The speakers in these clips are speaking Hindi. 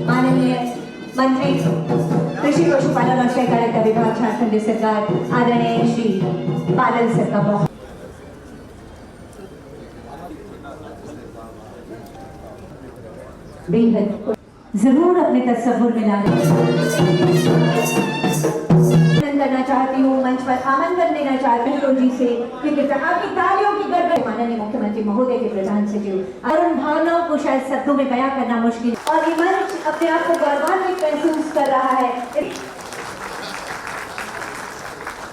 माननीय मंत्री कृषि पशुपालन और सहकारिता विभाग झारखंड सरकार आदरणीय श्री बादल सर का बहुत बेहद जरूर अपने तस्वुर में लाने करना चाहती हूँ, मंच पर आमंत्रण देना चाहती हूँ जी से, क्योंकि आपकी तालियों की गड़गड़ माननीय मुख्यमंत्री महोदय के प्रधान सचिव और उन भावनाओं को शायद शब्दों में बयां करना मुश्किल और ये मंच अपने आप को गौरवान्वित महसूस कर रहा है।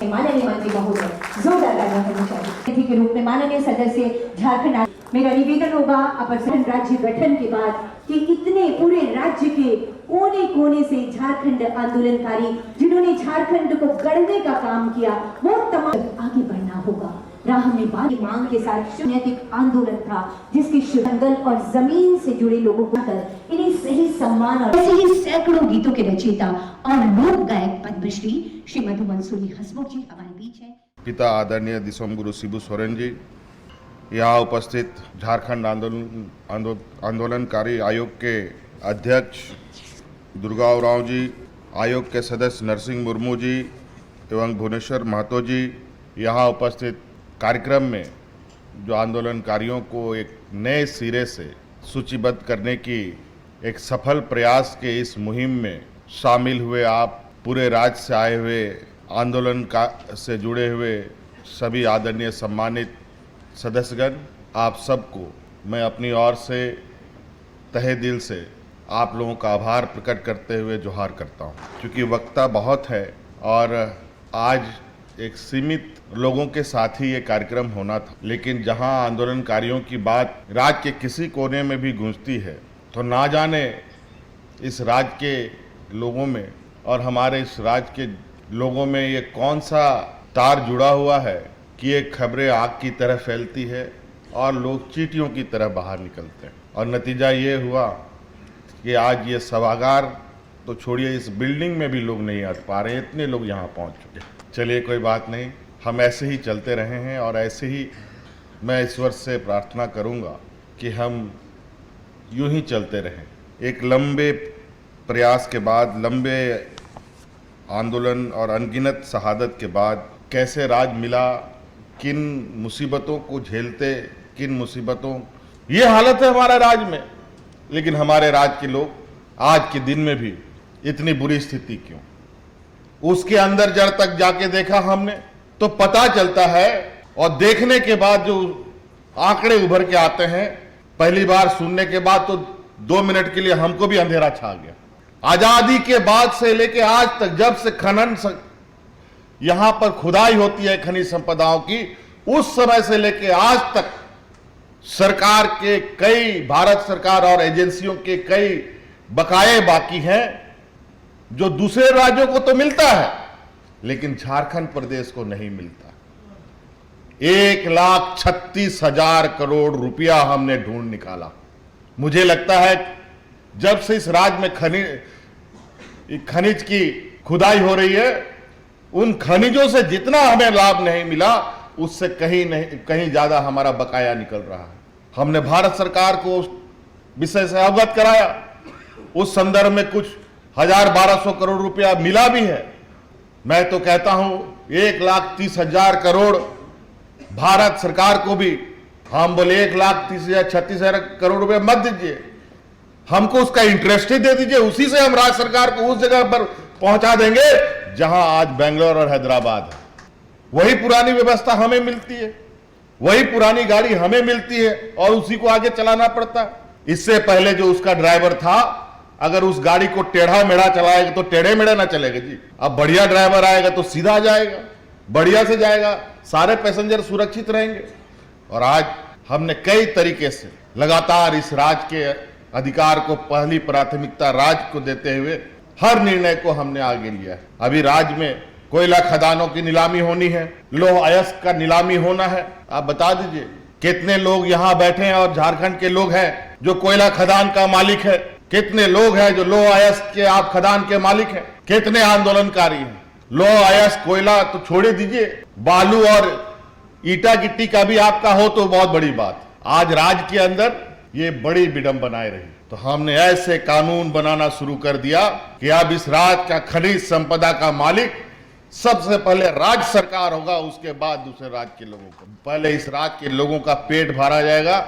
माननीय मंत्री महोदय जोरदार तालियां होनी चाहिए। अतिथि के रूप में माननीय सदस्य झारखंड, मेरा निवेदन होगा अपर राज्य गठन के बाद कि इतने पूरे राज्य के कोने कोने से झारखंड आंदोलनकारी जिन्होंने झारखंड को गढ़ने का काम किया, वो तमाम आगे बढ़ना होगा। राह में मांग के साथ नैतिक आंदोलन था जिसके जंगल और जमीन से जुड़े लोगों को कर इन्हें सही सम्मान और ऐसे ही सैकड़ों गीतों के रचयिता और लोक गायक पद्मश्री श्री मधु मंसूरी हसमुख जी हमारे बीच है। पिता आदरणीय दिसोमगुरु शिबू सोरेन जी, यहाँ उपस्थित झारखंड आंदोलनकारी आयोग के अध्यक्ष दुर्गा उरांव जी, आयोग के सदस्य नरसिंह मुर्मू जी एवं भुवनेश्वर महतो जी, यहाँ उपस्थित कार्यक्रम में जो आंदोलनकारियों को एक नए सिरे से सूचीबद्ध करने की एक सफल प्रयास के इस मुहिम में शामिल हुए आप पूरे राज्य से आए हुए आंदोलन का से जुड़े हुए सभी आदरणीय सम्मानित सदस्यगण, आप सबको मैं अपनी ओर से तहे दिल से आप लोगों का आभार प्रकट करते हुए जोहार करता हूं। क्योंकि वक्ता बहुत है और आज एक सीमित लोगों के साथ ही ये कार्यक्रम होना था, लेकिन जहां आंदोलनकारियों की बात राज्य के किसी कोने में भी गूंजती है तो ना जाने इस राज्य के लोगों में और हमारे इस राज्य के लोगों में ये कौन सा तार जुड़ा हुआ है कि ये खबरें आग की तरह फैलती है और लोग चींटियों की तरह बाहर निकलते हैं। और नतीजा ये हुआ कि आज ये सभागार तो छोड़िए, इस बिल्डिंग में भी लोग नहीं आ पा रहे, इतने लोग यहाँ पहुँच चुके। चलिए कोई बात नहीं, हम ऐसे ही चलते रहे हैं और ऐसे ही मैं ईश्वर से प्रार्थना करूँगा कि हम यूं ही चलते रहें। एक लंबे प्रयास के बाद, लंबे आंदोलन और अनगिनत शहादत के बाद कैसे राज मिला, किन मुसीबतों को झेलते, किन मुसीबतों, ये हालत है हमारा राज्य में, लेकिन हमारे राज्य के लोग आज के दिन में भी इतनी बुरी स्थिति क्यों? उसके अंदर जड़ तक जाके देखा हमने तो पता चलता है, और देखने के बाद जो आंकड़े उभर के आते हैं, पहली बार सुनने के बाद तो 2 मिनट के लिए हमको भी अंधेरा छा गया। आजादी के बाद से लेके आज तक, जब से खनन यहां पर खुदाई होती है खनिज संपदाओं की, उस समय से लेके आज तक सरकार के कई, भारत सरकार और एजेंसियों के कई बकाये बाकी हैं जो दूसरे राज्यों को तो मिलता है लेकिन झारखंड प्रदेश को नहीं मिलता। 1,36,000 करोड़ रुपया हमने ढूंढ निकाला। मुझे लगता है जब से इस राज्य में खनिज की खुदाई हो रही है, उन खनिजों से जितना हमें लाभ नहीं मिला उससे कहीं ज्यादा हमारा बकाया निकल रहा है। हमने भारत सरकार को उस विषय से अवगत कराया, उस संदर्भ में कुछ 1,000-1,200 करोड़ रुपया मिला भी है। मैं तो कहता हूं 1,30,000 करोड़ भारत सरकार को भी, हम बोले 1,30,000-36,000 करोड़ रुपए मत दीजिए, हमको उसका इंटरेस्ट ही दे दीजिए, उसी से हम राज्य सरकार को उस जगह पर पहुंचा देंगे जहां आज बेंगलोर और हैदराबाद है। वही पुरानी व्यवस्था हमें मिलती है, वही पुरानी गाड़ी हमें मिलती है और उसी को आगे चलाना पड़ता है। इससे पहले जो उसका ड्राइवर था, अगर उस गाड़ी को टेढ़ा मेढ़ा चलाएगा तो टेढ़े मेढ़े ना चलेगा जी। अब बढ़िया ड्राइवर आएगा तो सीधा जाएगा, बढ़िया से जाएगा, सारे पैसेंजर सुरक्षित रहेंगे। और आज हमने कई तरीके से लगातार इस राज्य के अधिकार को पहली प्राथमिकता राज्य को देते हुए हर निर्णय को हमने आगे लिया है। अभी राज्य में कोयला खदानों की नीलामी होनी है, लौह अयस्क का नीलामी होना है। आप बता दीजिए कितने लोग यहाँ बैठे हैं और झारखंड के लोग हैं जो कोयला खदान का मालिक है, कितने लोग हैं जो लौह अयस्क के आप खदान के मालिक हैं, कितने आंदोलनकारी हैं। लौह अयस्क कोयला तो छोड़ दीजिए, बालू और ईटा गिट्टी का भी आपका हो तो बहुत बड़ी बात। आज राज्य के अंदर ये बड़ी विडंबनाएं रही। तो हमने ऐसे कानून बनाना शुरू कर दिया कि अब इस राज्य का खनिज संपदा का मालिक सबसे पहले राज्य सरकार होगा, उसके बाद दूसरे राज्य के लोगों को। पहले इस राज्य के लोगों का पेट भरा जाएगा,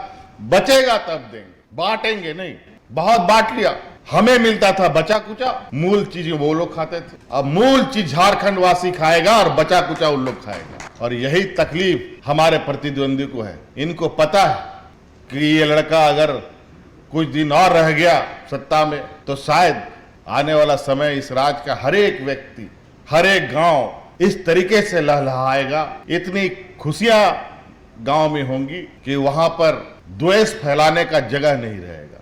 बचेगा तब देंगे, बांटेंगे नहीं। बहुत बांट लिया, हमें मिलता था बचा कुचा, मूल चीज वो लोग खाते थे। अब मूल चीज झारखंड वासी खाएगा और बचा कुचा उन लोग खाएगा। और यही तकलीफ हमारे प्रतिद्वंदी को है। इनको पता है कि ये लड़का अगर कुछ दिन और रह गया सत्ता में तो शायद आने वाला समय इस राज्य का हर एक व्यक्ति, हर एक गांव इस तरीके से लहलहाएगा, इतनी खुशियां गांव में होंगी कि वहां पर द्वेष फैलाने का जगह नहीं रहेगा।